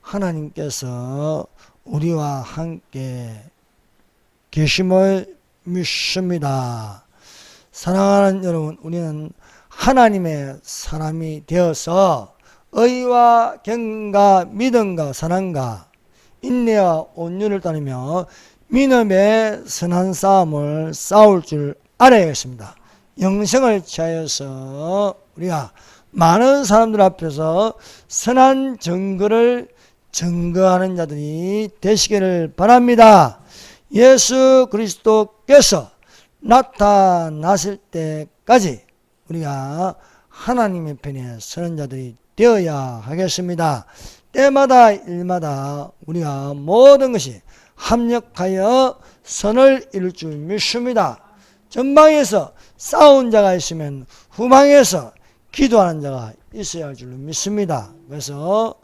하나님께서 우리와 함께 계심을 믿습니다. 사랑하는 여러분, 우리는 하나님의 사람이 되어서 의와 경과 믿음과 사랑과 인내와 온유를 따르며 믿음의 선한 싸움을 싸울 줄 알아야겠습니다. 영생을 취하여서 우리가 많은 사람들 앞에서 선한 증거를 증거하는 자들이 되시기를 바랍니다. 예수 그리스도께서 나타나실 때까지 우리가 하나님의 편에 서는 자들이 되어야 하겠습니다. 때마다 일마다 우리가 모든 것이 합력하여 선을 이룰 줄 믿습니다. 전방에서 싸운 자가 있으면 후방에서 기도하는 자가 있어야 할 줄 믿습니다. 그래서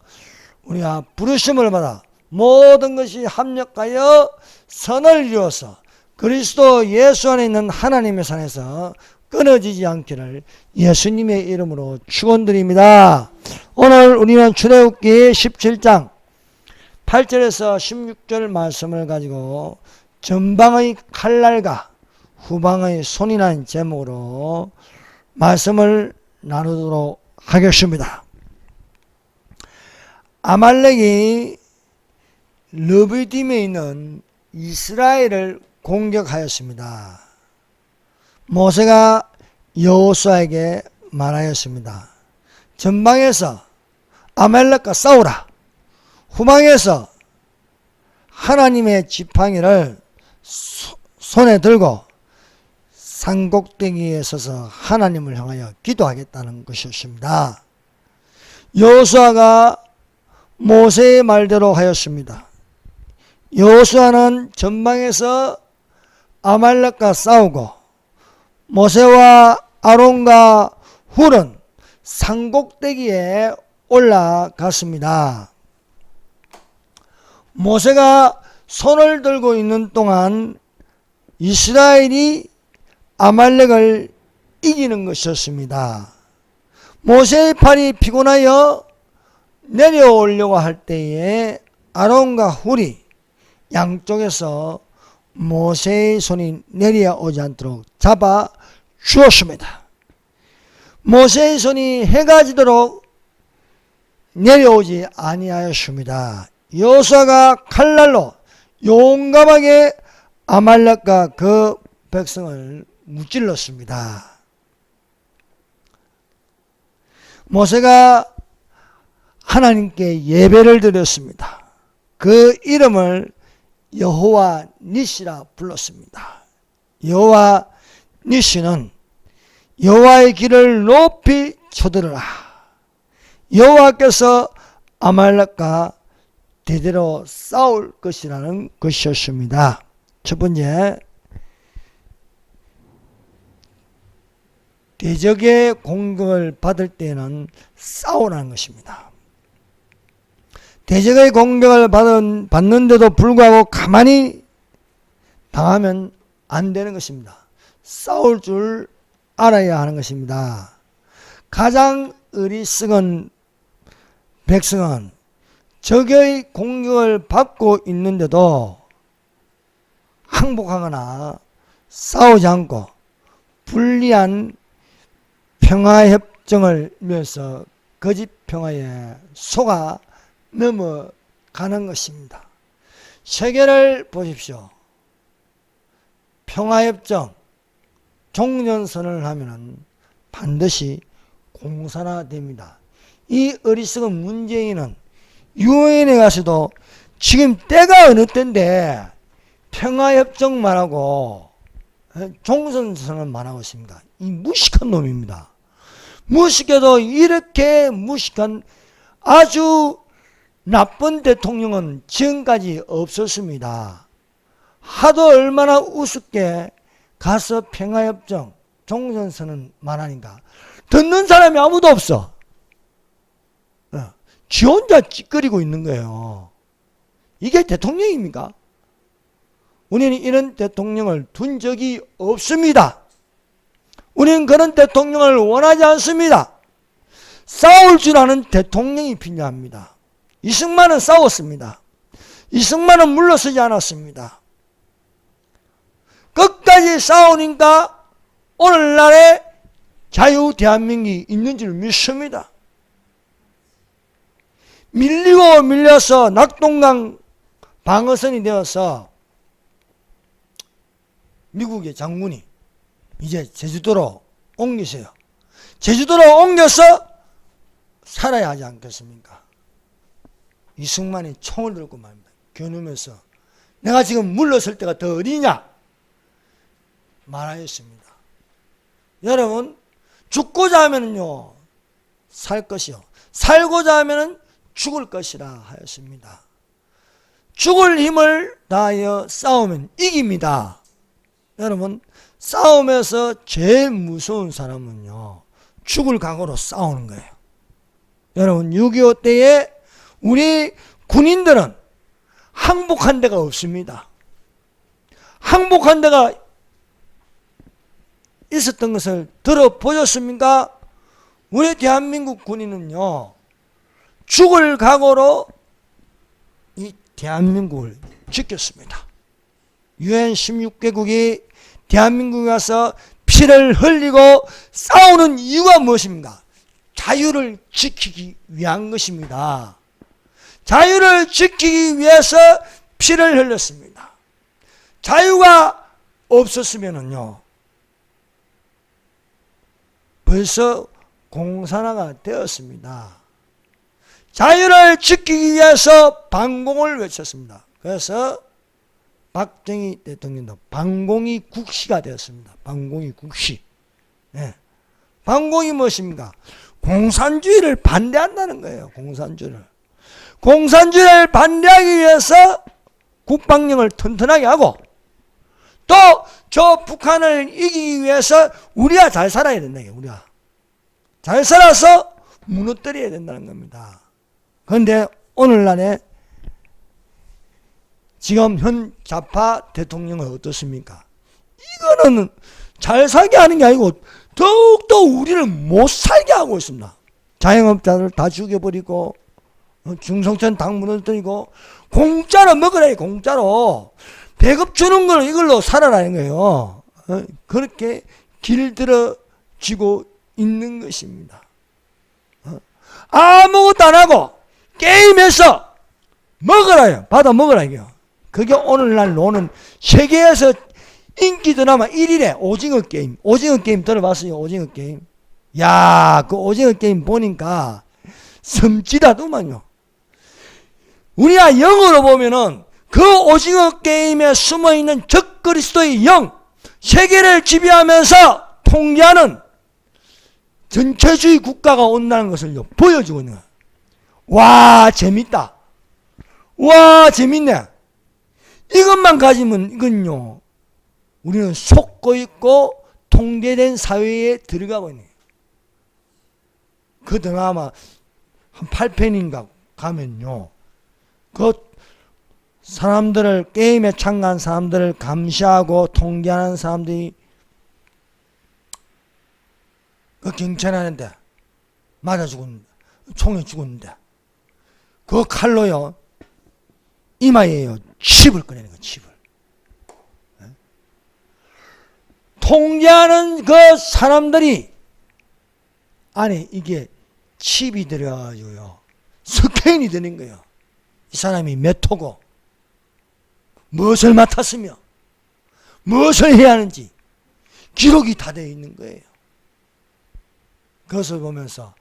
우리가 부르심을 받아 모든 것이 합력하여 선을 이루어서 그리스도 예수 안에 있는 하나님의 산에서 끊어지지 않기를 예수님의 이름으로 축원드립니다. 오늘 우리는 출애굽기 17장 8절에서 16절 말씀을 가지고 전방의 칼날과 후방의 손이라는 제목으로 말씀을 나누도록 하겠습니다. 아말렉이 르비딤에 있는 이스라엘을 공격하였습니다. 모세가 여호수아에게 말하였습니다. 전방에서 아말렉과 싸우라. 후방에서 하나님의 지팡이를 손에 들고 산꼭대기에 서서 하나님을 향하여 기도하겠다는 것이었습니다. 여호수아가 모세의 말대로 하였습니다. 여호수아는 전방에서 아말렉과 싸우고 모세와 아론과 훌은 산꼭대기에 올라갔습니다. 모세가 손을 들고 있는 동안 이스라엘이 아말렉을 이기는 것이었습니다. 모세의 팔이 피곤하여 내려오려고 할 때에 아론과 훌이 양쪽에서 모세의 손이 내려오지 않도록 잡아 주었습니다. 모세의 손이 해가 지도록 내려오지 아니하였습니다. 여호수아가 칼날로 용감하게 아말렉과 그 백성을 무찔렀습니다. 모세가 하나님께 예배를 드렸습니다. 그 이름을 여호와 니시라 불렀습니다. 여호와 니시는 여호와의 길을 높이 쳐들어라. 여호와께서 아말렉과 대대로 싸울 것이라는 것이었습니다. 첫 번째, 대적의 공격을 받을 때는 싸우라는 것입니다. 대적의 공격을 받는데도 불구하고 가만히 당하면 안 되는 것입니다. 싸울 줄 알아야 하는 것입니다. 가장 어리석은 백성은 적의 공격을 받고 있는데도 항복하거나 싸우지 않고 불리한 평화협정을 위해서 거짓 평화에 속아 넘어가는 것입니다. 세계를 보십시오. 평화협정, 종전선언을 하면 반드시 공산화됩니다. 이 어리석은 문재인은 유엔에 가서도 지금 때가 어느 때인데 평화협정만 하고 종전선언만 하고 있습니다. 이 무식한 놈입니다. 무식해도 이렇게 무식한 아주 나쁜 대통령은 지금까지 없었습니다. 하도 얼마나 우습게 가서 평화협정, 종전선언만 하니까 듣는 사람이 아무도 없어. 지 혼자 찌끄리고 있는 거예요. 이게 대통령입니까? 우리는 이런 대통령을 둔 적이 없습니다. 우리는 그런 대통령을 원하지 않습니다. 싸울 줄 아는 대통령이 필요합니다. 이승만은 싸웠습니다. 이승만은 물러서지 않았습니다. 끝까지 싸우니까 오늘날의 자유 대한민국이 있는 줄 믿습니다. 밀리고 밀려서 낙동강 방어선이 되어서 미국의 장군이 이제 제주도로 옮기세요. 제주도로 옮겨서 살아야 하지 않겠습니까? 이승만이 총을 들고 말입니다. 겨누면서 내가 지금 물러설 때가 더 어디냐 말하였습니다. 여러분, 죽고자 하면은요 살 것이요, 살고자 하면은 죽을 것이라 하였습니다. 죽을 힘을 다하여 싸우면 이깁니다. 여러분, 싸움에서 제일 무서운 사람은요 죽을 각오로 싸우는 거예요. 여러분, 6.25 때에 우리 군인들은 항복한 데가 없습니다. 항복한 데가 있었던 것을 들어보셨습니까? 우리 대한민국 군인은요 죽을 각오로 이 대한민국을 지켰습니다. UN 16개국이 대한민국에 와서 피를 흘리고 싸우는 이유가 무엇입니까? 자유를 지키기 위한 것입니다. 자유를 지키기 위해서 피를 흘렸습니다. 자유가 없었으면요 벌써 공산화가 되었습니다. 자유를 지키기 위해서 반공을 외쳤습니다. 그래서 박정희 대통령도 반공이 국시가 되었습니다. 반공이 국시. 네. 반공이 무엇입니까? 공산주의를 반대한다는 거예요. 공산주의를 반대하기 위해서 국방력을 튼튼하게 하고 또 저 북한을 이기기 위해서 우리가 잘 살아야 된다. 우리가 잘 살아서 무너뜨려야 된다는 겁니다. 그런데 오늘날에 지금 현 좌파 대통령은 어떻습니까? 이거는 잘 살게 하는 게 아니고 더욱더 우리를 못 살게 하고 있습니다. 자영업자들 다 죽여버리고 중성천 당 무너뜨리고 공짜로 먹으라. 공짜로 배급 주는 걸 이걸로 살아라는 거예요. 그렇게 길들어지고 있는 것입니다. 아무것도 안 하고 게임해서 먹으라요. 받아 먹으라 이게요. 그게 오늘날 노는 세계에서 인기 드라마 1위래. 오징어 게임. 오징어 게임 들어봤어요? 오징어 게임. 야, 그 오징어 게임 보니까 섬찟하더만요. 우리가 영어로 보면은 그 오징어 게임에 숨어있는 적그리스도의 영, 세계를 지배하면서 통제하는 전체주의 국가가 온다는 것을 보여주고 있는 거예요. 와, 재밌다. 와, 재밌네. 이것만 가지면 이건요 우리는 속고 있고 통제된 사회에 들어가고 있는 거예요. 그 드라마 한 8편인가 가면요 그 사람들을 게임에 참가한 사람들을 감시하고 통제하는 사람들이 그 경찰하는데 맞아 죽었는데 총에 죽었는데 그 칼로요 이마에요 칩을 꺼내는 거예요. 칩을 통제하는 그 사람들이 안에 이게 칩이 들어가지고요 스캔이 되는 거예요. 이 사람이 몇 호고 무엇을 맡았으며 무엇을 해야 하는지 기록이 다 되어 있는 거예요. 그것을 보면서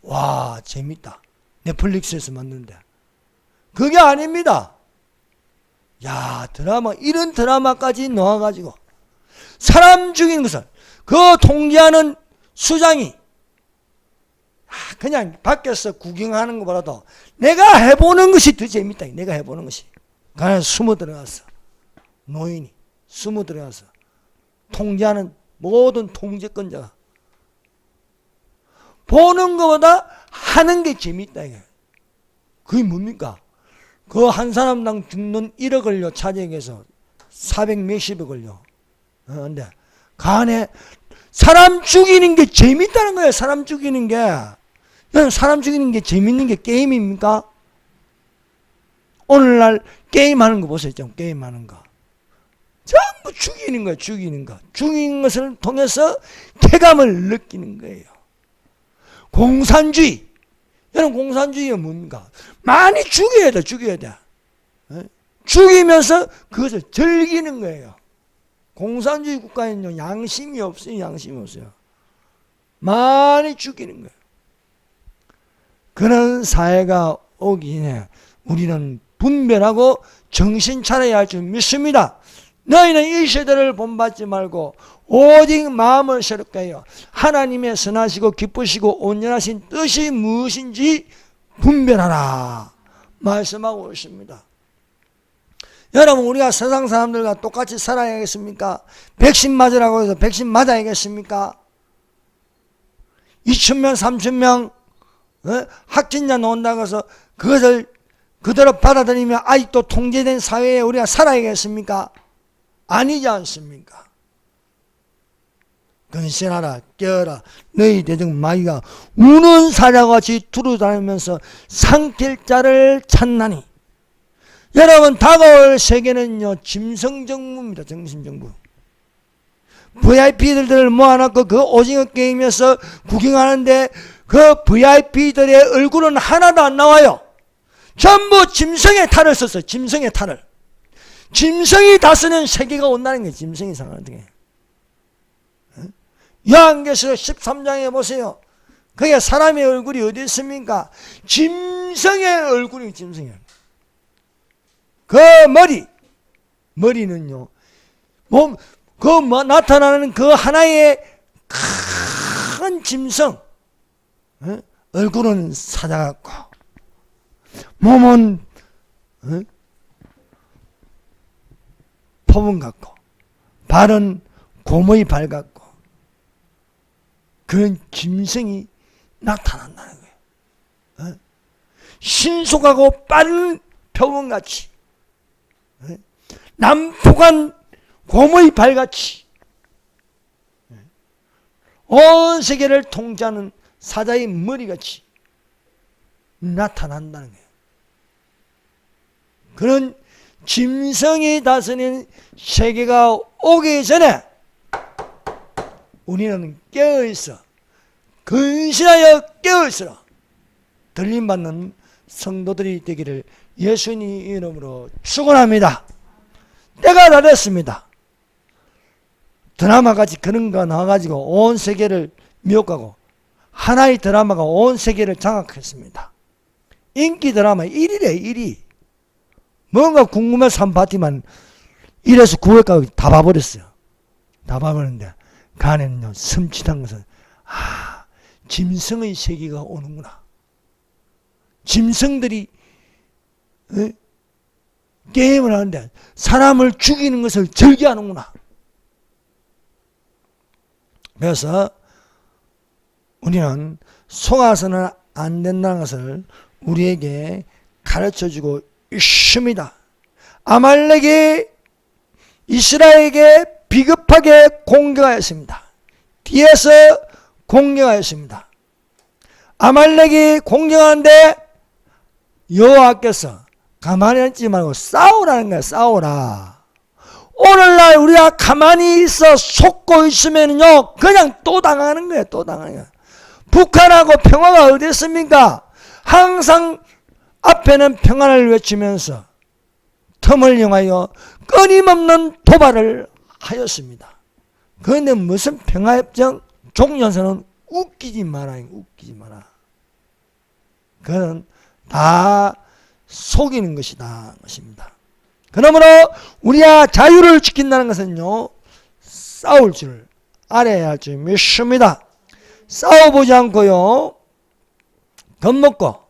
와 재밌다. 넷플릭스에서 만드는데 그게 아닙니다. 야 드라마 이런 드라마까지 넣어가지고 사람 죽이는 것을 그 통제하는 수장이 그냥 밖에서 구경하는 것보다도 내가 해보는 것이 더 재밌다. 내가 해보는 것이. 그래서 숨어 들어갔어. 노인이 숨어 들어가서 통제하는 모든 통제권자가 보는 것보다 하는 게 재밌다. 이게. 그게 뭡니까? 그 한 사람당 죽는 1억을요 차지해서 400 몇십억을요. 근데 그 안에 사람 죽이는 게 재밌다는 거예요. 사람 죽이는 게. 사람 죽이는 게 재밌는 게 게임입니까? 오늘날 게임하는 거 보세요. 좀 게임하는 거. 전부 죽이는 거예요. 죽이는 거. 죽이는 것을 통해서 쾌감을 느끼는 거예요. 공산주의. 여러분 공산주의가 뭡니까? 많이 죽여야 돼. 죽여야 돼. 죽이면서 그것을 즐기는 거예요. 공산주의 국가에는 양심이 없어요. 양심이 없어요. 많이 죽이는 거예요. 그런 사회가 오기 전에 우리는 분별하고 정신 차려야 할 줄 믿습니다. 너희는 이 시대를 본받지 말고 오직 마음을 새롭게 하여 하나님의 선하시고 기쁘시고 온전하신 뜻이 무엇인지 분별하라 말씀하고 있습니다. 여러분 우리가 세상 사람들과 똑같이 살아야겠습니까? 백신 맞으라고 해서 백신 맞아야겠습니까? 2,000명 3,000명 확진자 나온다고 해서 그것을 그대로 받아들이며 아직도 통제된 사회에 우리가 살아야겠습니까? 아니지 않습니까? 근신하라 깨어라 너희 대중 마귀가 우는 사자같이 두루다니면서 삼킬 자를 찾나니. 여러분 다가올 세계는요 짐승정부입니다. 정신정부. VIP들을 모아놓고 그 오징어 게임에서 구경하는데 그 VIP들의 얼굴은 하나도 안 나와요. 전부 짐승의 탈을 썼어요. 짐승의 탈을. 짐승이 다스리는 세계가 온다는 거예요. 짐승이 상하는 게. 요한계시록 13장에 보세요. 그게 사람의 얼굴이 어디 있습니까? 짐승의 얼굴이 짐승이에요. 그 머리는요. 나타나는 그 하나의 큰 짐승. 얼굴은 사자 같고 몸은 표범 같고 발은 곰의 발 같고 그런 짐승이 나타난다는 거예요. 신속하고 빠른 표범같이 난폭한 곰의 발같이 온 세계를 통제하는 사자의 머리같이 나타난다는 거예요. 그런 짐승이 다스리는 세계가 오기 전에 우리는 깨어있어 근신하여 깨어있으라 들림받는 성도들이 되기를 예수님 이름으로 축원합니다. 때가 다 됐습니다. 드라마같이 그런 거 나와가지고 온 세계를 미혹하고 하나의 드라마가 온 세계를 장악했습니다. 인기 드라마 1위래 1위. 뭔가 궁금해서 한 파티만 1에서 9회까지 다 봐버렸어요. 다 봐버렸는데 그 안에는요 섬찟한 것은 짐승의 세계가 오는구나. 짐승들이 게임을 하는데 사람을 죽이는 것을 즐겨하는구나. 그래서 우리는 속아서는 안 된다는 것을 우리에게 가르쳐주고 있습니다. 아말렉이 이스라엘에게 비겁하게 공격하였습니다. 뒤에서 공격하였습니다. 아말렉이 공격하는데 여호와께서 가만히 앉지 말고 싸우라는 거야. 싸우라. 오늘날 우리가 가만히 있어 속고 있으면요 그냥 또 당하는 거예요. 또 당하는 거예요. 북한하고 평화가 어디 있습니까? 항상 앞에는 평화를 외치면서 틈을 이용하여 끊임없는 도발을 하였습니다. 그런데 무슨 평화협정 종전선언은 웃기지 마라. 웃기지 마라. 그건 다 속이는 것이다. 것입니다. 그러므로 우리가 자유를 지킨다는 것은요 싸울 줄 알아야 할 줄 믿습니다. 싸워보지 않고요 겁먹고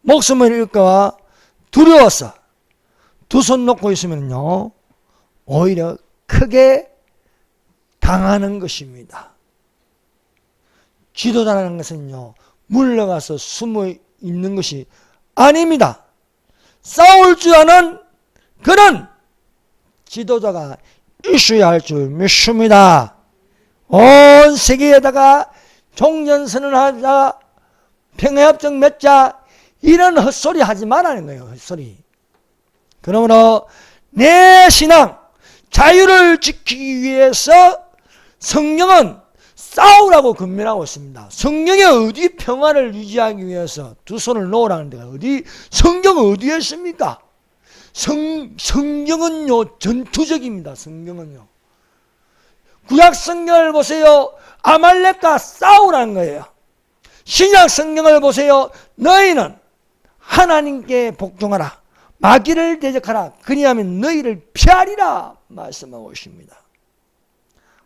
목숨을 잃을까봐 두려워서 두 손 놓고 있으면요 오히려 크게 당하는 것입니다. 지도자라는 것은요 물러가서 숨어 있는 것이 아닙니다. 싸울 줄 아는 그런 지도자가 있어야 할 줄 믿습니다. 온 세계에다가 종전선언을 하자 평화협정 맺자 이런 헛소리 하지 말라는 거예요. 헛소리. 그러므로 내 신앙 자유를 지키기 위해서 성경은 싸우라고 권면하고 있습니다. 성경에 어디 평화를 유지하기 위해서 두 손을 놓으라는 데가 어디, 성경은 어디에 있습니까? 성경은요 전투적입니다. 성경은요. 구약 성경을 보세요. 아말렉과 싸우라는 거예요. 신약 성경을 보세요. 너희는 하나님께 복종하라. 마귀를 대적하라. 그리하면 너희를 피하리라 말씀하고 있습니다.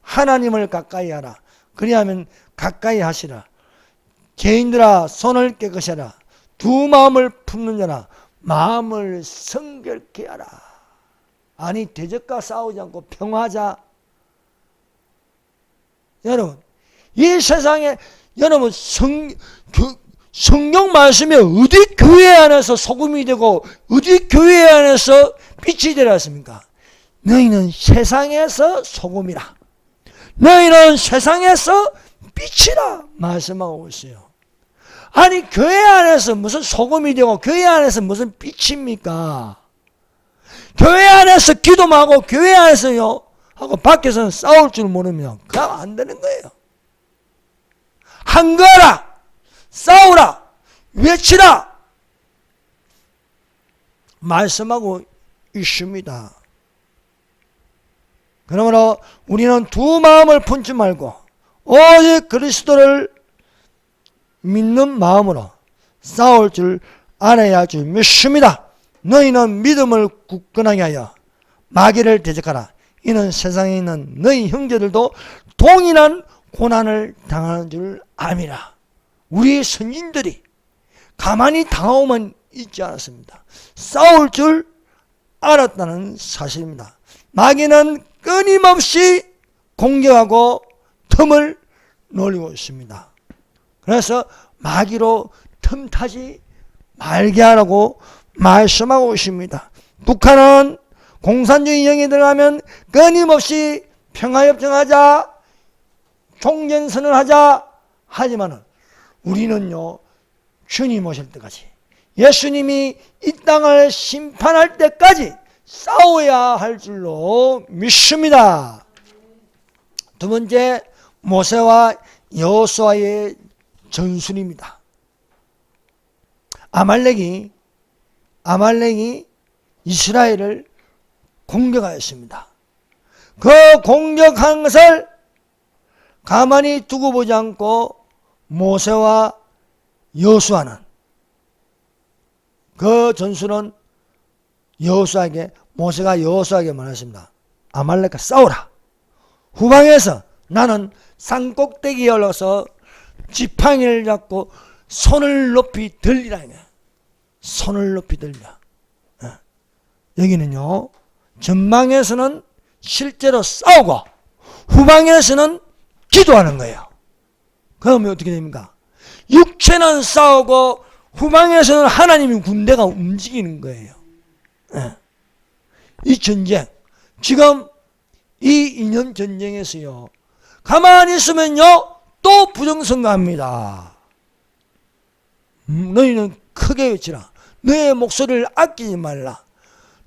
하나님을 가까이 하라. 그리하면 가까이 하시라. 죄인들아 손을 깨끗이 하라. 두 마음을 품는 자라 마음을 성결케 하라. 아니 대적과 싸우지 않고 평화하자. 여러분 이 세상에 여러분 성경 말씀이 어디 교회 안에서 소금이 되고 어디 교회 안에서 빛이 되었습니까? 너희는 세상에서 소금이라. 너희는 세상에서 빛이라 말씀하고 있어요. 아니 교회 안에서 무슨 소금이 되고 교회 안에서 무슨 빛입니까? 교회 안에서 기도하고 교회 안에서요 하고 밖에서는 싸울 줄 모르면 그럼 안 되는 거예요. 한거라, 싸우라, 외치라 말씀하고 있습니다. 그러므로 우리는 두 마음을 품지 말고 오직 그리스도를 믿는 마음으로 싸울 줄 알아야 줄 믿습니다. 너희는 믿음을 굳건하게 하여 마귀를 대적하라. 이는 세상에 있는 너희 형제들도 동일한 고난을 당하는 줄 암이라. 우리 선진들이 가만히 당하고만 있지 않았습니다. 싸울 줄 알았다는 사실입니다. 마귀는 끊임없이 공격하고 틈을 노리고 있습니다. 그래서 마귀로 틈타지 말게 하라고 말씀하고 있습니다. 북한은 공산주의 영에 들어가면 끊임없이 평화협정하자, 종전선언을 하자 하지만은 우리는요 주님 오실 때까지 예수님이 이 땅을 심판할 때까지 싸워야 할 줄로 믿습니다. 두 번째 모세와 여호수아의 전술입니다. 아말렉이 이스라엘을 공격하였습니다. 그 공격한 것을 가만히 두고 보지 않고 모세와 여호수아는 그 전술은 모세가 여호수아에게 말했습니다. 아말렉과 싸우라. 후방에서 나는 산꼭대기에 올라서 지팡이를 잡고 손을 높이 들리라. 손을 높이 들리라. 여기는요 전방에서는 실제로 싸우고 후방에서는 기도하는 거예요. 그러면 어떻게 됩니까? 육체는 싸우고 후방에서는 하나님의 군대가 움직이는 거예요. 이 전쟁, 지금 이 이념 전쟁에서요 가만히 있으면요 또 부정선거합니다. 너희는 크게 외치라. 너의 목소리를 아끼지 말라.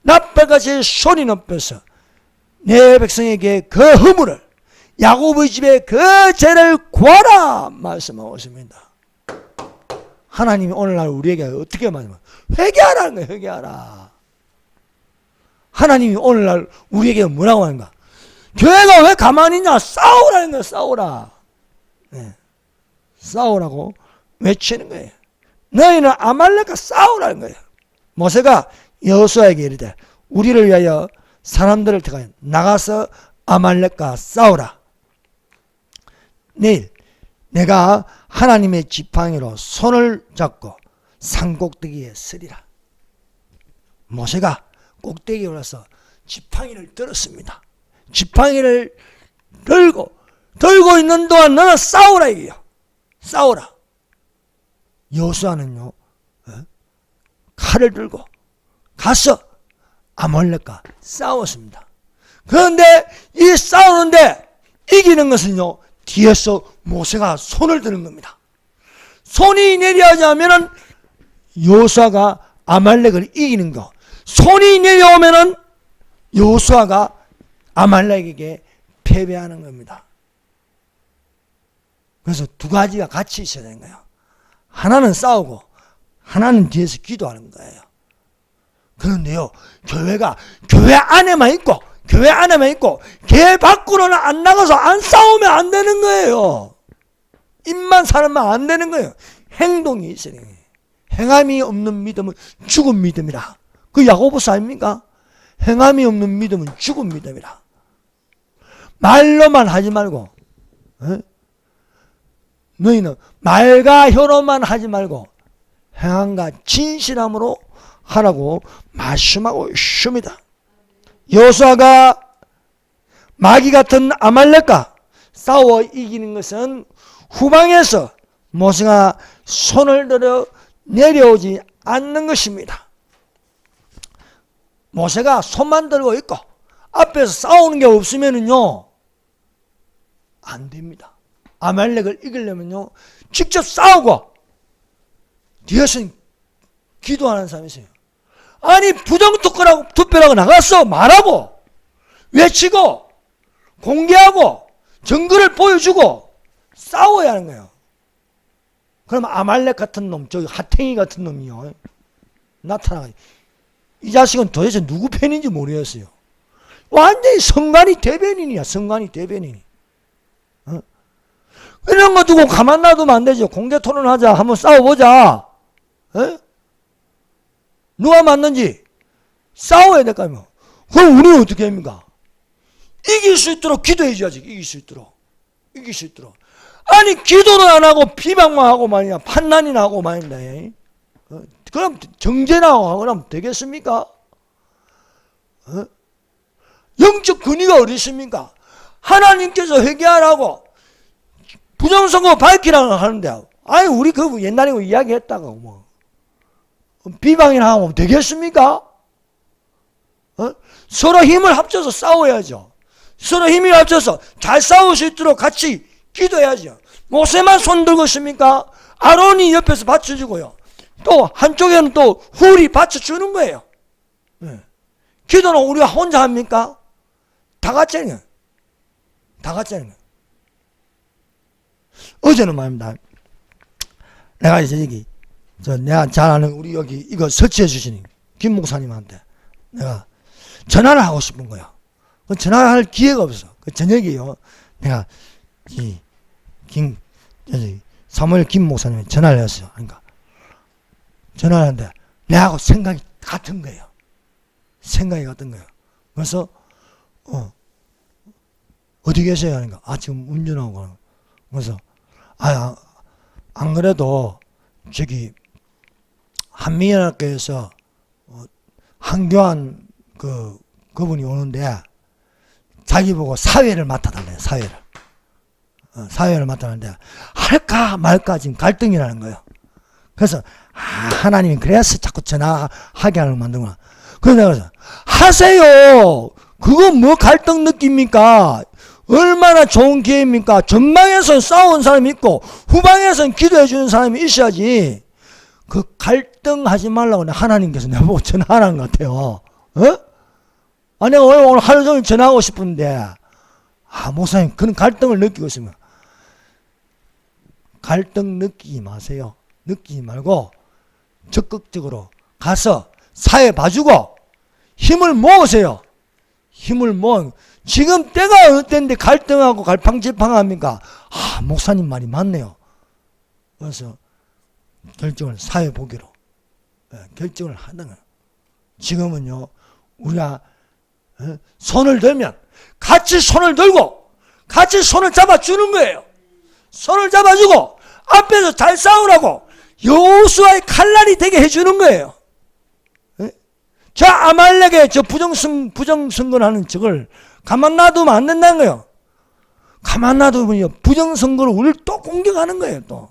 낫배같이 소리 높여서 내 백성에게 그 허물을 야곱의 집에 그 죄를 구하라 말씀하고 있습니다. 하나님이 오늘날 우리에게 어떻게 말하면 회개하라는 거예요. 회개하라. 하나님이 오늘날 우리에게 뭐라고 하는가? 교회가 왜 가만히 있냐? 싸우라는 거예요. 싸우라. 싸우라고 외치는 거예요. 너희는 아말렉과 싸우라는 거예요. 모세가 여호수아에게 이르되 우리를 위하여 사람들을 택하여 나가서 아말렉과 싸우라. 내일 내가 하나님의 지팡이로 손을 잡고 산꼭대기에 서리라. 모세가 꼭대기에 올라서 지팡이를 들었습니다. 지팡이를 들고 있는 동안 너는 싸우라 이게요. 싸우라. 여호수아는요 칼을 들고 가서 아말렉과 싸웠습니다. 그런데 이 싸우는데 이기는 것은요 뒤에서 모세가 손을 드는 겁니다. 손이 내려가지 않으면 여호수아가 아말렉을 이기는 거. 손이 내려오면은 여호수아가 아말렉에게 패배하는 겁니다. 그래서 두 가지가 같이 있어야 되는 거예요. 하나는 싸우고 하나는 뒤에서 기도하는 거예요. 그런데요, 교회가 교회 안에만 있고 교회 밖으로는 안 나가서 안 싸우면 안 되는 거예요. 입만 살면 안 되는 거예요. 행동이 있어야 돼요. 행함이 없는 믿음은 죽은 믿음이라. 그 야고보서 아닙니까? 행함이 없는 믿음은 죽은 믿음이라. 말로만 하지 말고, 너희는 말과 혀로만 하지 말고 행함과 진실함으로 하라고 말씀하고 있습니다. 여호수아가 마귀 같은 아말렉과 싸워 이기는 것은 후방에서 모세가 손을 들어 내려오지 않는 것입니다. 모세가 손만 들고 있고 앞에서 싸우는 게 없으면은요 안 됩니다. 아말렉을 이기려면요 직접 싸우고 뒤에서는 기도하는 사람이 있어요. 아니 부정투표라고 나갔어 말하고 외치고 공개하고 증거를 보여주고 싸워야 하는 거예요. 그럼 아말렉 같은 놈, 저기 하탱이 같은 놈이요 나타나가지고 이 자식은 도대체 누구 편인지 모르겠어요. 완전히 성관이 대변인이야. 성관이 대변인이. 이런 거 두고 가만 놔두면 안 되죠. 공개 토론하자. 한번 싸워보자. 누가 맞는지 싸워야 될 거 아니에요. 그럼 우리는 어떻게 합니까? 이길 수 있도록 기도해 줘야지. 이길 수 있도록. 아니 기도는 안 하고 비방만 하고 말이야. 판단이나 하고 말입니다. 그럼 정죄나 하고 그러면 되겠습니까? 영적 근위가 어디 있습니까? 하나님께서 회개하라고 부정선거 밝히라고 하는데 아니 우리 그 옛날에 이야기했다가 뭐 비방이나 하면 되겠습니까? 서로 힘을 합쳐서 싸워야죠. 서로 힘을 합쳐서 잘 싸울 수 있도록 같이 기도해야죠. 모세만 손 들고 있습니까? 아론이 옆에서 받쳐주고요. 또 한쪽에는 또 훌이 받쳐주는 거예요. 기도는 우리가 혼자 합니까? 다 같이 하는 거예요. 다 같이 하는 거예요. 어제는 말입니다. 내가 이제 여기 내가 잘 아는 우리 여기 이거 설치해 주신 김 목사님한테 내가 전화를 하고 싶은 거야. 전화할 기회가 없어. 그 저녁에요. 내가 사무엘 김 목사님에 전화를 했어요. 그러니까 전화를 하는데 내하고 생각이 같은 거예요. 그래서 어디 계세요? 하니까 지금 운전하고 가는. 그래서 안 그래도 저기 한미연합교에서 한교안 그분이 오는데 자기 보고 사회를 맡아달래요. 사회를 맡아달라는데 할까 말까 지금 갈등이라는 거예요. 그래서 하나님이 그래서 자꾸 전화하게 하는 걸 만드구나. 그래서 내가 하세요. 그거 뭐 갈등 느낍니까? 얼마나 좋은 기회입니까? 전방에서는 싸운 사람이 있고 후방에서는 기도해 주는 사람이 있어야지. 그 갈등하지 말라고 하나님께서 내보고 전화하는 것 같아요. 아니 오늘 하루 종일 전화하고 싶은데 목사님 그런 갈등을 느끼고 있으면 갈등 느끼지 마세요. 느끼지 말고 적극적으로 가서 사회 봐주고 힘을 모으세요. 지금 때가 어느 때인데 갈등하고 갈팡질팡합니까? 목사님 말이 맞네요. 그래서 결정을 사회 보기로 결정을 하는 거예요. 지금은요 우리가 손을 들면 같이 손을 들고 같이 손을 잡아주는 거예요. 손을 잡아주고 앞에서 잘 싸우라고 여호수아의 칼날이 되게 해주는 거예요. 저 아말렉의 저 부정선거하는 적을 가만 놔두면 안 된다는 거예요. 가만 놔두면 부정선거를 우리를 또 공격하는 거예요. 또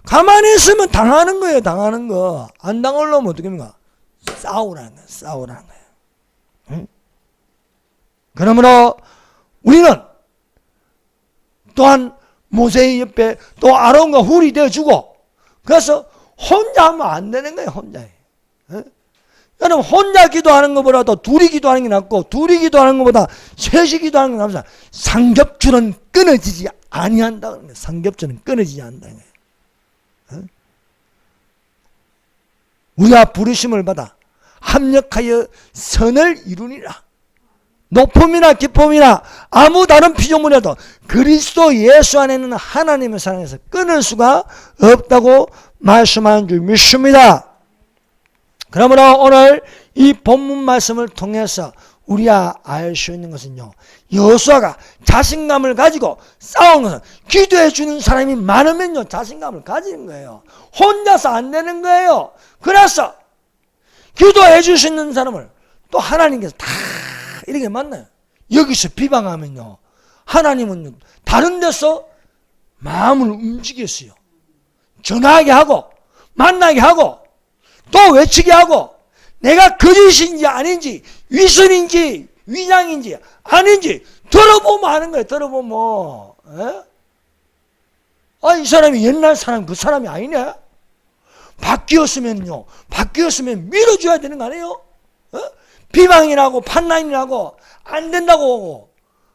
가만히 있으면 당하는 거예요. 당하는 거. 안 당하려면 어떻게 합니까? 싸우라는 거예요. 그러므로 우리는 또한 모세의 옆에 또 아론과 훌이 되어주고 그래서 혼자 하면 안 되는 거예요. 혼자. 여러분 혼자 기도하는 것보다도 둘이 기도하는 게 낫고 둘이 기도하는 것보다 셋이 기도하는 게 낫습니다. 삼겹줄은 끊어지지 아니한다는 거예요. 삼겹줄은 끊어지지 않는다는 거예요. 우리가 부르심을 받아 합력하여 선을 이루니라. 높음이나 기쁨이나 아무 다른 피조물이라도 그리스도 예수 안에는 하나님의 사랑에서 끊을 수가 없다고 말씀하는 줄 믿습니다. 그러므로 오늘 이 본문 말씀을 통해서 우리가 알 수 있는 것은요, 여호수아가 자신감을 가지고 싸우는 것은 기도해 주는 사람이 많으면요 자신감을 가지는 거예요. 혼자서 안 되는 거예요. 그래서 기도해 주시는 사람을 또 하나님께서 다 이렇게 만나요. 여기서 비방하면요 하나님은 다른 데서 마음을 움직였어요. 전화하게 하고 만나게 하고 또 외치게 하고 내가 거짓인지 아닌지 위선인지 위장인지 아닌지 들어보면 아는 거예요. 들어보면 이 사람이 옛날 사람 그 사람이 아니네. 바뀌었으면 밀어줘야 되는 거 아니에요? 비방이라고 판단이라고 안 된다고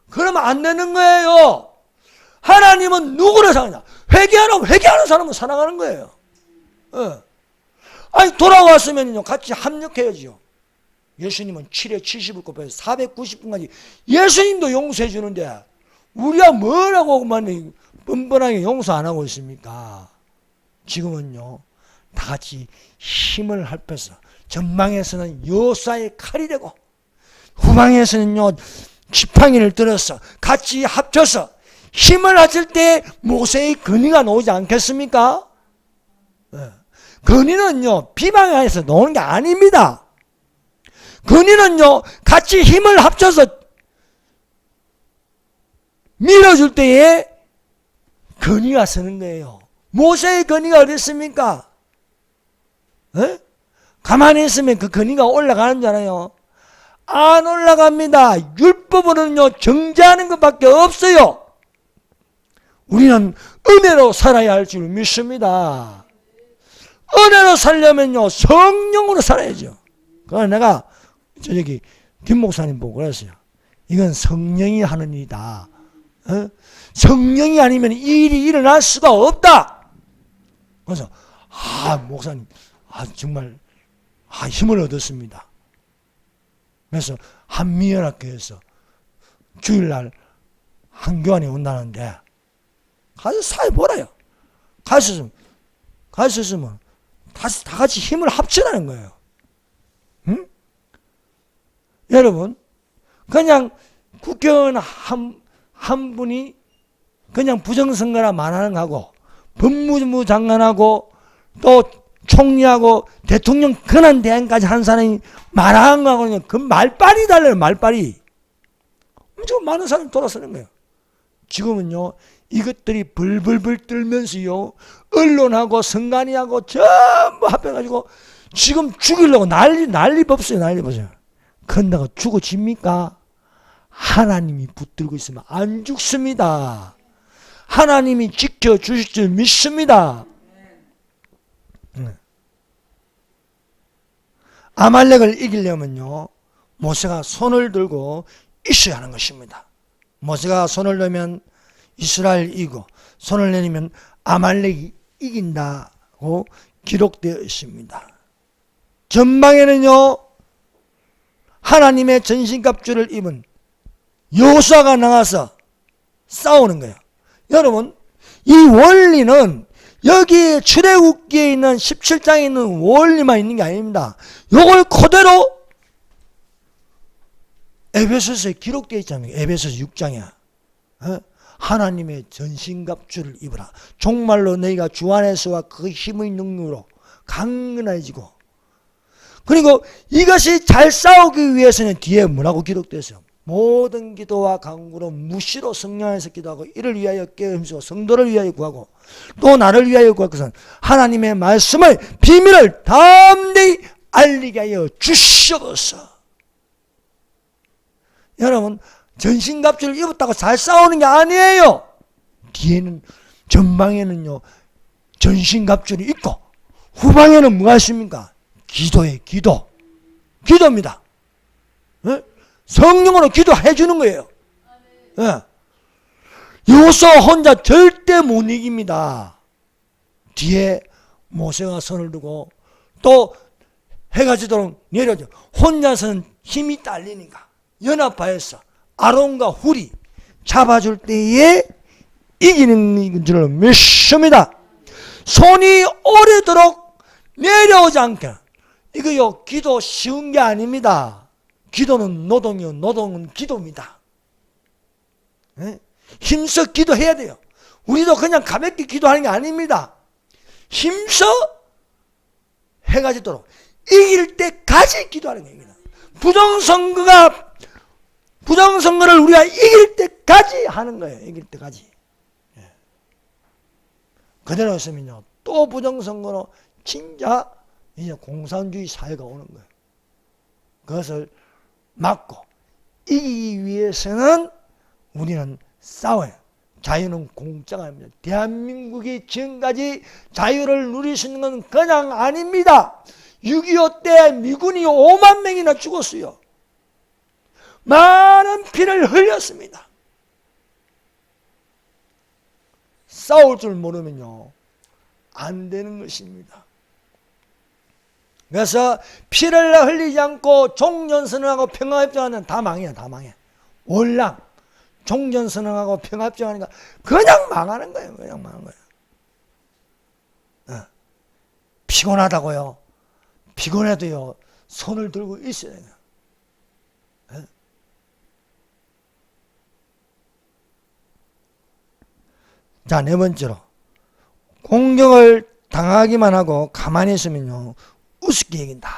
그러면 안 되는 거예요. 하나님은 누구를 사랑하냐? 회개하는 사람을 사랑하는 거예요. 돌아왔으면요 같이 합력해야죠. 예수님은 7회 70을 곱해서 490분까지 예수님도 용서해 주는데 우리가 뭐라고만 뻔뻔하게 용서 안 하고 있습니까? 지금은요 다 같이 힘을 합해서 전방에서는 여호수아의 칼이 되고 후방에서는요 지팡이를 들어서 같이 합쳐서 힘을 합칠 때 모세의 근위가 나오지 않겠습니까? 근위는요 비방 안에서 나오는 게 아닙니다. 근위는요 같이 힘을 합쳐서 밀어줄 때에 근위가 서는 거예요. 모세의 근위가 어디 있습니까? 가만히 있으면 그 근위가 올라가는 줄 알아요? 안 올라갑니다. 율법으로는요 정죄하는 것밖에 없어요. 우리는 은혜로 살아야 할 줄 믿습니다. 은혜로 살려면요 성령으로 살아야죠. 그래서 내가 저기 김 목사님 보고 그랬어요. 이건 성령이 하는 일이다. 성령이 아니면 이 일이 일어날 수가 없다. 그래서 목사님 정말 힘을 얻었습니다. 그래서 한미연합교회에서 주일날 한교환이 온다는데 가서 사회 보라요. 가서 있으면 다 같이 힘을 합치라는 거예요. 응? 여러분 그냥 국회의원 한 분이 그냥 부정선거나 말하는 거하고 법무부 장관하고 또 총리하고 대통령 권한대행까지 한 사람이 말하는 거하고는 그 말빨이 달라요. 말빨이 엄청 많은 사람이 돌아서는 거예요. 지금은요 이것들이 불불불 떨면서요 언론하고 선관위하고 전부 합해가지고 지금 죽이려고 난리 법어요. 난리 법어요. 그런다고 죽어집니까? 하나님이 붙들고 있으면 안 죽습니다. 하나님이 지켜주실 줄 믿습니다. 아말렉을 이기려면요 모세가 손을 들고 있어야 하는 것입니다. 모세가 손을 들면 이스라엘 이기고 손을 내리면 아말렉이 이긴다고 기록되어 있습니다. 전방에는요 하나님의 전신갑주를 입은 여호수아가 나가서 싸우는 거예요. 여러분 이 원리는 여기 출애굽기에 있는 17장에 있는 원리만 있는 게 아닙니다. 이걸 그대로 에베소서에 기록되어 있잖아요. 에베소서 6장이야. 하나님의 전신갑주를 입으라. 정말로 너희가 주 안에서와 그 힘의 능력으로 강건해지고. 그리고 이것이 잘 싸우기 위해서는 뒤에 뭐라고 기록되어 있어요? 모든 기도와 간구로 무시로 성령 안에서 기도하고 이를 위하여 깨어힘쓰고 성도를 위하여 구하고 또 나를 위하여 구할 것은 하나님의 말씀을 비밀을 담대히 알리게 하여 주시옵소서. 여러분 전신갑주를 입었다고 잘 싸우는 게 아니에요. 뒤에는 전방에는요 전신갑주를 입고 후방에는 뭐가 있습니까? 기도예요. 기도입니다. 예? 성령으로 기도해 주는 거예요. 예. 여호수아 혼자 절대 못 이깁니다. 뒤에 모세가 손을 두고 또 해가 지도록 내려줘. 혼자서는 힘이 딸리니까 연합하여서 아론과 훌이 잡아줄 때에 이기는 줄로 믿습니다. 손이 오래도록 내려오지 않게. 이거요, 기도 쉬운 게 아닙니다. 기도는 노동이요, 노동은 기도입니다. 네? 힘써 기도해야 돼요. 우리도 그냥 가볍게 기도하는 게 아닙니다. 힘써 해가 지도록 이길 때까지 기도하는 겁니다. 부정선거를 우리가 이길 때까지 하는 거예요. 이길 때까지. 예. 그대로 했으면요, 또 부정선거로 진짜 이제 공산주의 사회가 오는 거예요. 그것을 막고 이기기 위해서는 우리는 싸워요. 자유는 공짜가 아닙니다. 대한민국이 지금까지 자유를 누릴 수 있는 건 그냥 아닙니다. 6.25 때 미군이 5만 명이나 죽었어요. 많은 피를 흘렸습니다. 싸울 줄 모르면요, 안 되는 것입니다. 그래서 피를 흘리지 않고 종전선언하고 평화협정하는 다 망해요. 다 망해. 월남 종전선언하고 평화협정하니까 그냥 망하는 거예요. 그냥 망하는 거예요. 피곤하다고요. 피곤해도요, 손을 들고 있어야 돼요. 자, 네 번째로, 공격을 당하기만 하고 가만히 있으면요, 우습게 이긴다.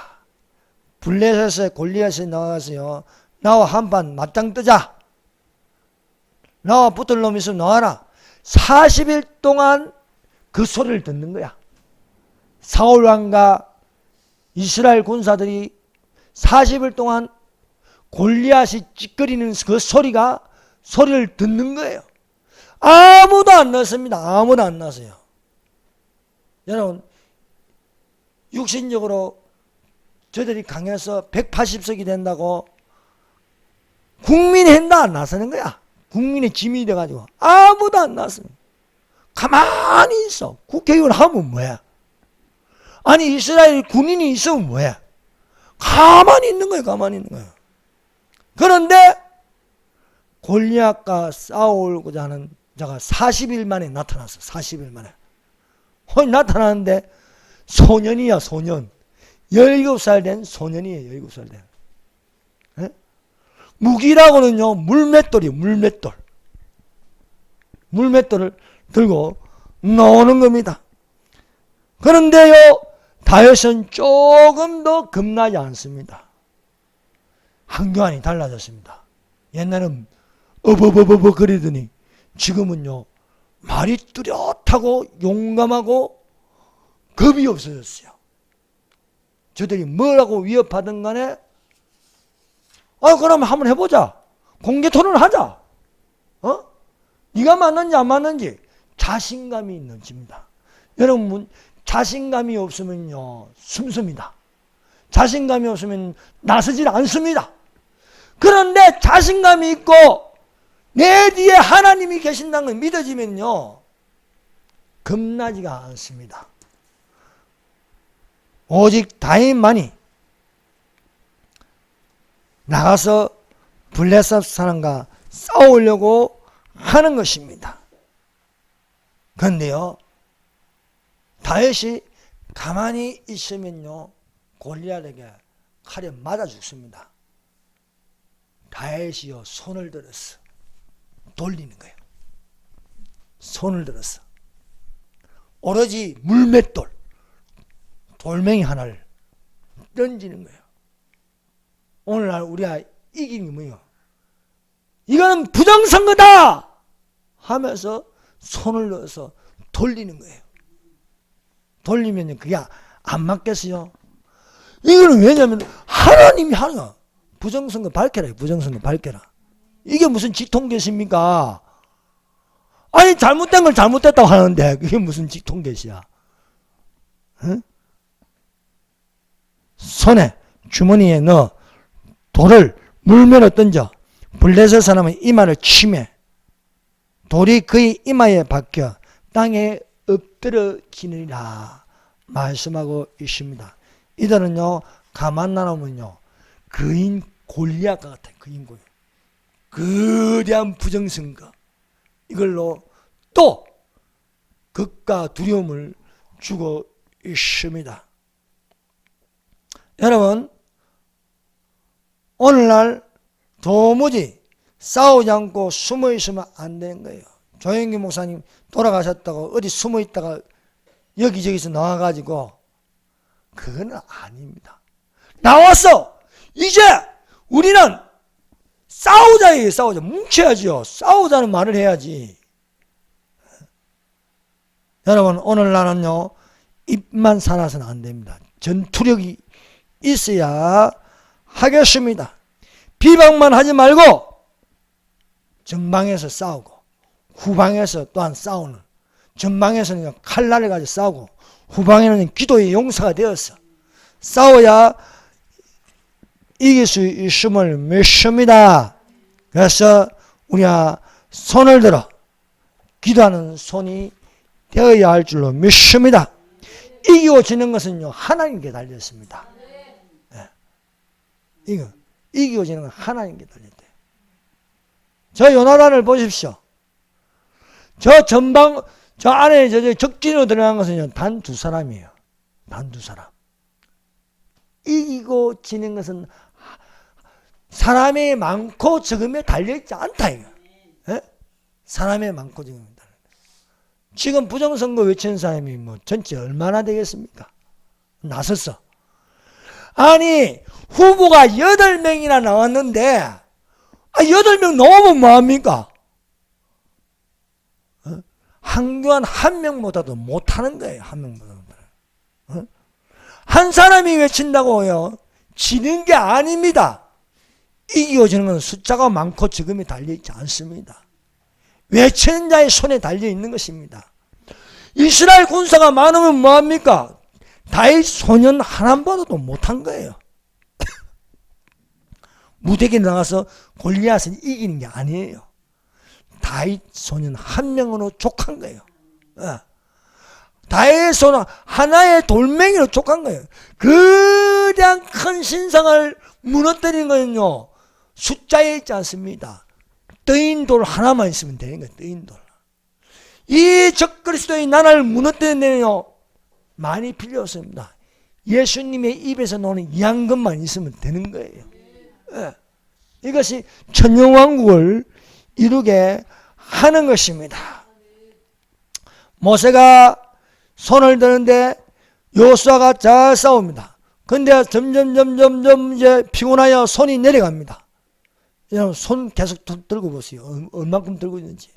블레셋의 골리앗이 나와서요, 나와 한판 맞짱 뜨자. 나와 붙을 놈 있으면 나와라. 40일 동안 그 소리를 듣는 거야. 사울 왕과 이스라엘 군사들이 40일 동안 골리앗이 찌꺼리는 그 소리를 듣는 거예요. 아무도 안 났습니다. 아무도 안 났어요. 여러분, 육신적으로 저들이 강해서 180석이 된다고 국민이 한다 안 나서는 거야. 국민의 짐이 돼가지고 아무도 안 났습니다. 가만히 있어. 국회의원 하면 뭐야? 아니, 이스라엘 군인이 있으면 뭐야? 가만히 있는 거예요. 가만히 있는 거예요. 그런데 골리앗과 싸우고자 하는 자가 40일 만에 나타났어. 40일 만에. 나타나는데 소년이야, 소년. 17살 된 소년이에요. 17살 된. 에? 무기라고는요, 물맷돌이에요. 물맷돌을 들고 나오는 겁니다. 그런데요, 다윗은 조금 더 겁나지 않습니다. 한교안이 달라졌습니다. 옛날은 어버버버버 그러더니 지금은요, 말이 뚜렷하고 용감하고 겁이 없어졌어요. 저들이 뭐라고 위협하든 간에 그럼 한번 해보자. 공개 토론을 하자. 네가 맞는지 안 맞는지 자신감이 넘칩니다. 여러분, 자신감이 없으면요, 숨습니다. 자신감이 없으면 나서질 않습니다. 그런데 자신감이 있고 내 뒤에 하나님이 계신다는 걸 믿어지면요, 겁나지가 않습니다. 오직 다윗만이 나가서 블레셋 사람과 싸우려고 하는 것입니다. 그런데요, 다윗이 가만히 있으면요, 골리앗에게 칼에 맞아 죽습니다. 다윗이요, 손을 들었어. 돌리는 거예요. 손을 들었어. 오로지 물맷돌, 돌멩이 하나를 던지는 거예요. 오늘날 우리가 이긴 게 뭐예요? 이거는 부정선거다 하면서 손을 넣어서 돌리는 거예요. 돌리면 그게 안 맞겠어요? 이거는 왜냐하면 하나님이 하는 거야. 부정선거 밝혀라. 부정선거 밝혀라. 이게 무슨 직통계십니까? 아니, 잘못된 걸 잘못됐다고 하는데 그게 무슨 직통계시야? 응? 손에 주머니에 넣어 돌을 물면에 던져 블레셋 사람의 이마를 치매 돌이 그의 이마에 박혀 땅에 엎드러지느니라 말씀하고 있습니다. 이들은요 가만 나누면요 그인 골리앗과 같아요. 그인 골리앗 거대한 부정선거 이걸로 또 극과 두려움을 주고 있습니다. 여러분 오늘날 도무지 싸우지 않고 숨어 있으면 안 되는 거예요. 조영기 목사님 돌아가셨다고 어디 숨어 있다가 여기저기서 나와가지고 그건 아닙니다. 나왔어. 이제 우리는 싸우자 이게 싸우자 뭉쳐야지요. 싸우자는 말을 해야지. 여러분 오늘날은요 입만 살아서는 안 됩니다. 전투력이 있어야 하겠습니다. 비방만 하지 말고 전방에서 싸우고 후방에서 또한 싸우는 전방에서는 칼날을 가지고 싸우고 후방에는 기도의 용사가 되어서 싸워야 이길 수 있음을 믿습니다. 그래서 우리가 손을 들어 기도하는 손이 되어야 할 줄로 믿습니다. 이기고 지는 것은요 하나님께 달렸습니다. 네. 이기고 지는 건 하나님께 달렸대요. 저 요나단을 보십시오. 저 전방 저 안에 저 적진으로 들어간 것은요 단 두 사람이에요. 단 두 사람. 이기고 지는 것은 사람이 많고 적음에 달려있지 않다 이거. 네? 사람이 많고 적음에 달려있다. 지금 부정선거 외치는 사람이 뭐 전체 얼마나 되겠습니까? 나섰어. 아니 후보가 8명이나 나왔는데 8명 넘으면 뭐합니까? 한교안 한 명보다도 못하는 거예요. 한 명보다 못하는. 한 사람이 외친다고요 지는 게 아닙니다. 이기고 지는 건 숫자가 많고 적음에 달려있지 않습니다. 외치는 자의 손에 달려있는 것입니다. 이스라엘 군사가 많으면 뭐합니까? 다윗 소년 하나보다도 못한 거예요. 무대에 나가서 골리앗을 이기는 게 아니에요. 다윗 소년 한 명으로 족한 거예요. 다윗 소년 하나의 돌멩이로 족한 거예요. 그냥 큰 신상을 무너뜨리는 거는요 숫자에 있지 않습니다. 뜨인 돌 하나만 있으면 되는 거예요. 뜨인 돌. 이 적그리스도의 나라를 무너뜨리는 데는요 많이 필요 없습니다. 예수님의 입에서 나오는 이양금만 있으면 되는 거예요. 이것이 천년왕국을 이루게 하는 것입니다. 모세가 손을 드는데 여호수아가 잘 싸웁니다. 근데 점점 이제 피곤하여 손이 내려갑니다. 여러분 손 계속 들고 보세요. 얼만큼 들고 있는지.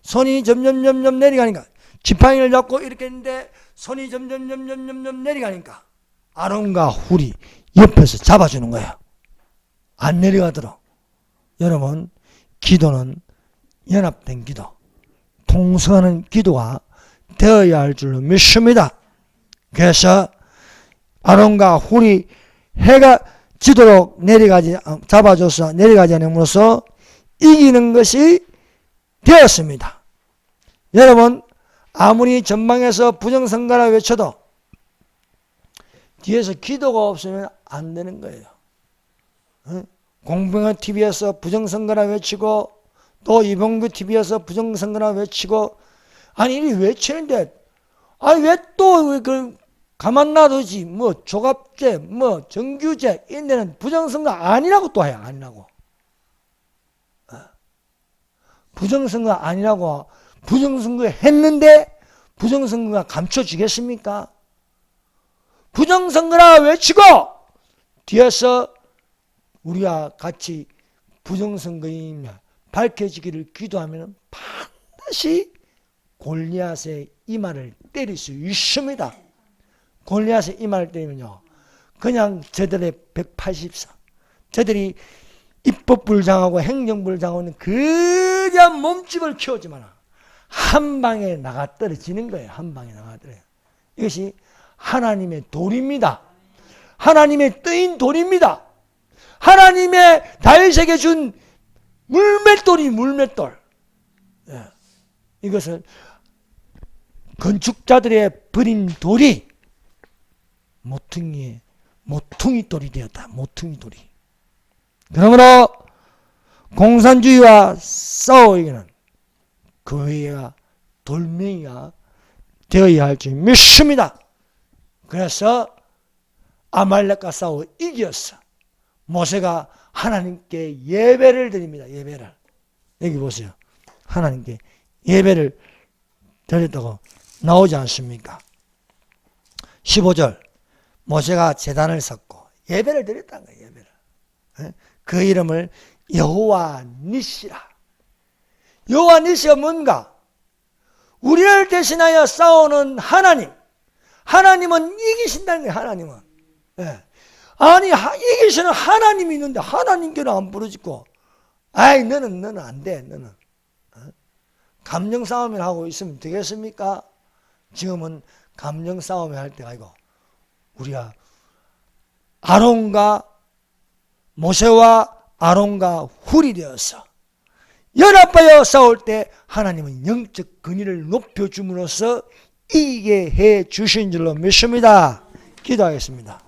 손이 점점 내려가니까 지팡이를 잡고 이렇게 했는데 손이 점점 내려가니까 아론과 훌이 옆에서 잡아주는 거예요. 안 내려가도록. 여러분 기도는 연합된 기도, 통성하는 기도가 되어야 할 줄로 믿습니다. 그래서 아론과 훌이 해가 지도록 잡아줘서 내려가지 않음으로써 이기는 것이 되었습니다. 여러분 아무리 전방에서 부정선거라 외쳐도 뒤에서 기도가 없으면 안 되는 거예요. 공병호 TV에서 부정선거라 외치고 또 이봉규 TV에서 부정선거라 외치고 아니 이 외치는데 아니 왜 또 가만 놔두지 뭐 조갑제 뭐 정규제 이런 데는 부정선거 아니라고 또 해요. 아니라고. 부정선거 아니라고 부정선거 했는데 부정선거가 감춰지겠습니까? 부정선거라 외치고 뒤에서 우리가 같이 부정선거인 밝혀지기를 기도하면 반드시 골리앗의 이마를 때릴 수 있습니다. 골리앗의 이마를 때리면요 그냥 저들의 184 저들이 입법불장하고 행정불장하고 그냥 몸집을 키우지만 한 방에 나가 떨어지는 거예요. 한 방에 나가 떨어져요. 이것이 하나님의 도리입니다. 하나님의 뜨인 돌입니다. 하나님의 다윗에게 준 물맷돌이 물맷돌. 예. 이것은 건축자들의 버린 돌이 모퉁이 돌이 되었다. 모퉁이 돌이. 그러므로 공산주의와 싸우기는 그 외가 돌멩이가 되어야 할 줄 믿습니다. 그래서 아말렉과 싸워 이겼어. 모세가 하나님께 예배를 드립니다. 예배를. 여기 보세요. 하나님께 예배를 드렸다고 나오지 않습니까? 15절 모세가 제단을 섰고 예배를 드렸다는 거예요. 예배를. 그 이름을 여호와 니시라. 여호와 니시가 뭔가? 우리를 대신하여 싸우는 하나님. 하나님은 이기신다는 거예요. 하나님은. 예. 아니 이기시는 하나님이 있는데 하나님께는 안 부르짖고 아이 너는 안 돼. 너는. 감정 싸움을 하고 있으면 되겠습니까? 지금은 감정 싸움을 할 때가 아니고 우리가 아론과 모세와 아론과 훌이 되어서 연합하여 싸울 때 하나님은 영적 근위를 높여줌으로써 이기게 해 주신 줄로 믿습니다. 기도하겠습니다.